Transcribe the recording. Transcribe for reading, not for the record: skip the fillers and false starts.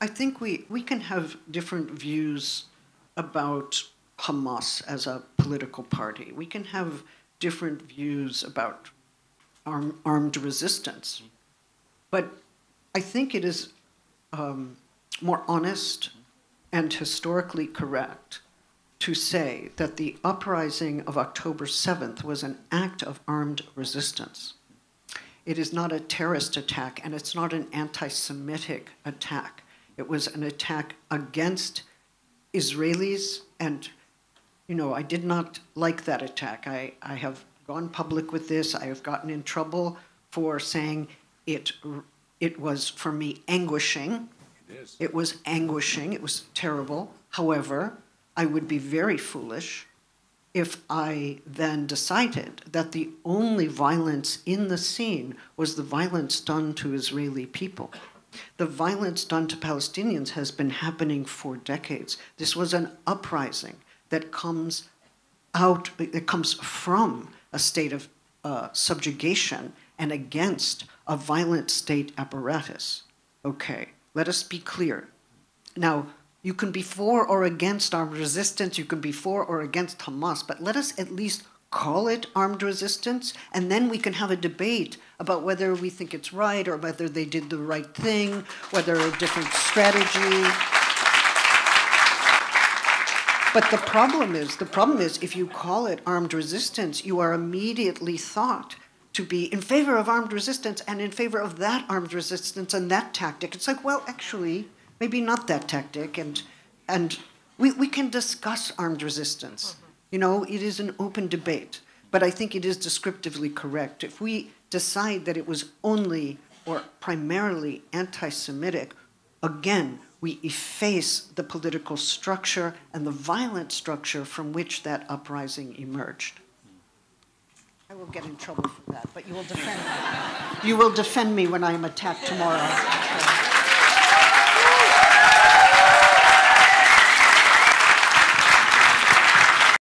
I think we can have different views about Hamas as a political party. We can have different views about armed resistance. But I think it is more honest and historically correct to say that the uprising of October 7th was an act of armed resistance. It is not a terrorist attack, and it's not an anti-Semitic attack. It was an attack against Israelis, and I did not like that attack. I have gone public with this. I have gotten in trouble for saying it was, for me, anguishing. It was anguishing. It was terrible. However, I would be very foolish if I then decided that the only violence in the scene was the violence done to Israeli people. The violence done to Palestinians has been happening for decades. This was an uprising that comes from a state of subjugation and against a violent state apparatus. Okay, let us be clear. Now, you can be for or against armed resistance, you can be for or against Hamas, but let us at least call it armed resistance, and then we can have a debate about whether we think it's right or whether they did the right thing, whether a different strategy. But the problem is if you call it armed resistance, you are immediately thought to be in favor of armed resistance and in favor of that armed resistance and that tactic. It's like, well, actually, maybe not that tactic, and we can discuss armed resistance. It is an open debate, but I think it is descriptively correct. If we decide that it was only or primarily anti-Semitic, again, we efface the political structure and the violent structure from which that uprising emerged. I will get in trouble for that, but you will defend me. You will defend me when I am attacked tomorrow.